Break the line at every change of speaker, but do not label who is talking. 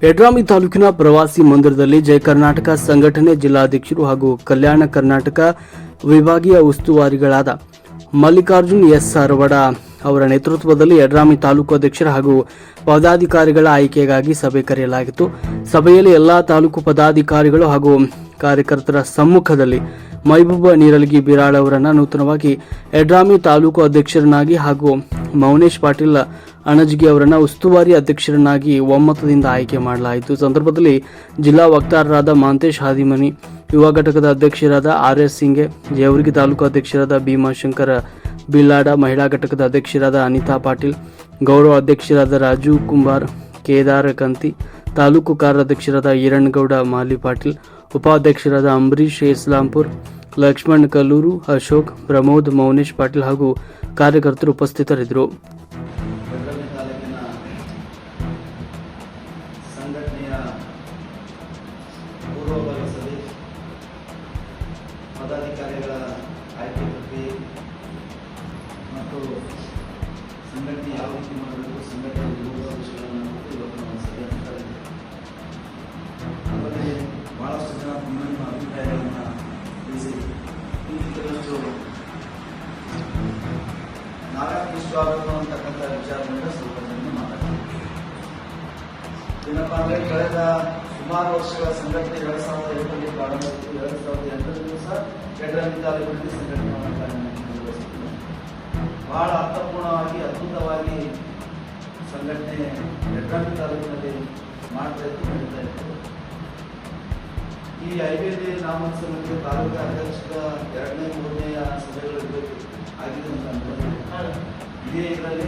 ಯಡ್ರಾಮಿ ತಾಲೂಕಿನ ಪ್ರವಾಸಿ ಮಂದಿರದಲ್ಲಿ ಜಯ ಕರ್ನಾಟಕ ಸಂಘಟನೆ ಜಿಲ್ಲಾಧ್ಯಕ್ಷರು ಹಾಗೂ ಕಲ್ಯಾಣ ಕರ್ನಾಟಕ ವಿಭಾಗೀಯ ಉಸ್ತುವಾರಿಗಳಾದ ಮಲ್ಲಿಕಾರ್ಜುನ್ ಎಸ್ ಅರವಡ ಅವರ ನೇತೃತ್ವದಲ್ಲಿ ಯಡ್ರಾಮಿ ತಾಲೂಕು ಅಧ್ಯಕ್ಷರ ಹಾಗೂ ಪದಾಧಿಕಾರಿಗಳ ಆಯ್ಕೆಗಾಗಿ ಸಭೆ ಕರೆಯಲಾಗಿತ್ತು. ಸಭೆಯಲ್ಲಿ ಎಲ್ಲಾ ತಾಲೂಕು ಪದಾಧಿಕಾರಿಗಳು ಹಾಗೂ ಕಾರ್ಯಕರ್ತರ ಸಮ್ಮುಖದಲ್ಲಿ ಮೈಬೂಬ ನೀರಲಗಿ ಬಿರಾಳ್ ಅವರನ್ನು ನೂತನವಾಗಿ ಯಡ್ರಾಮಿ ತಾಲೂಕು ಅಧ್ಯಕ್ಷರನ್ನಾಗಿ ಹಾಗೂ ಮೌನೇಶ್ ಪಾಟೀಲ್ ಅಣಜಗಿ ಅವರನ್ನು ಉಸ್ತುವಾರಿ ಅಧ್ಯಕ್ಷರನ್ನಾಗಿ ಒಮ್ಮತದಿಂದ ಆಯ್ಕೆ ಮಾಡಲಾಯಿತು. ಸಂದರ್ಭದಲ್ಲಿ ಜಿಲ್ಲಾ ವಕ್ತಾರರಾದ ಮಾಂತೇಶ್ ಹಾದಿಮನಿ, ಯುವ ಘಟಕದ ಅಧ್ಯಕ್ಷರಾದ ಆರ್.ಎಸ್. ಸಿಂಗೆ, ಜೇವರ್ಗಿ ತಾಲೂಕು ಅಧ್ಯಕ್ಷರಾದ ಭೀಮಾಶಂಕರ ಬಿಲ್ಲಾಡ, ಮಹಿಳಾ ಘಟಕದ ಅಧ್ಯಕ್ಷರಾದ ಅನಿತಾ ಪಾಟೀಲ್, ಗೌರವ ಅಧ್ಯಕ್ಷರಾದ ರಾಜು ಕುಂಬಾರ್, ಕೇದಾರ ಕಂತಿ, ತಾಲೂಕು ಕಾರ್ಯಾಧ್ಯಕ್ಷರಾದ ಈರಣ್ಣಗೌಡ ಮಾಲಿ ಪಾಟೀಲ್, ಉಪಾಧ್ಯಕ್ಷರಾದ ಅಂಬರೀಶ್ ಇಸ್ಲಾಂಪುರ್, ಲಕ್ಷ್ಮಣ್ ಕಲ್ಲೂರು, ಅಶೋಕ್, ಪ್ರಮೋದ್, ಮೌನೇಶ್ ಪಾಟೀಲ್ ಹಾಗೂ ಕಾರ್ಯಕರ್ತರು ಉಪಸ್ಥಿತರಿದ್ದರು.
ಸಂಘಟನೆಯ ಪೂರ್ವಭಾವಿ ಸಭೆ, ಪದಾಧಿಕಾರಿಗಳ ಆಯ್ಕೆ ಪ್ರಕ್ರಿಯೆ ಮತ್ತು ಸಂಘಟನೆ ಯಾವ ರೀತಿ ಮಾಡಬೇಕು, ಸಂಘಟನೆ ವಿವಿಧ ವಿಷಯಗಳನ್ನು ಇವತ್ತು ನಾವು ಸಭೆಯನ್ನು ಕರೆದಿದ್ದೇವೆ. ಅದರಲ್ಲಿ ಬಹಳಷ್ಟು ಜನ ನಿಮ್ಮ ಅಭಿಪ್ರಾಯಗಳನ್ನು ತಿಳಿಸಿ ಕೆಲವಷ್ಟು ನಾವ್ಯಾಕೆ ಇಷ್ಟವಾಗಬೇಕು ಅಂತಕ್ಕಂಥ ವಿಚಾರದಿಂದ ಸ್ವಲ್ಪ ಜನ ಮಾತಾಡ್ತೀವಿ. ಏನಪ್ಪ ಅಂದರೆ ಕಳೆದ ಸುಮಾರು ವರ್ಷಗಳ ಸಂಘಟನೆ 2007ರಲ್ಲಿ ಪ್ರಾರಂಭವಾಯಿತು. 2008ರಲ್ಲಿ ಸಹ ಯಡ್ರಾಮಿ ತಾಲೂಕಿನಲ್ಲಿ ಸಂಘಟನೆ ನಿರ್ವಹಿಸುತ್ತಿದೆ. ಬಹಳ ಅರ್ಥಪೂರ್ಣವಾಗಿ ಅದ್ಭುತವಾಗಿ ಸಂಘಟನೆ ಯಡ್ರಾಮಿ ತಾಲೂಕಿನಲ್ಲಿ ಮಾಡ್ತಾ ಇತ್ತು, ನಡೀತಾ ಇತ್ತು. ಈ 5ನೇ ನಾಮಕ ಸಮಿತಿಯ ತಾಲೂಕು ಅಧ್ಯಕ್ಷರ 2ನೇ 3ನೇ ಸಭೆಗಳು ಇರಬೇಕು ಆಗಿದೆ ಅಂತ ಅನ್ಬೋದು. ಇದೇ ಇದರಲ್ಲಿ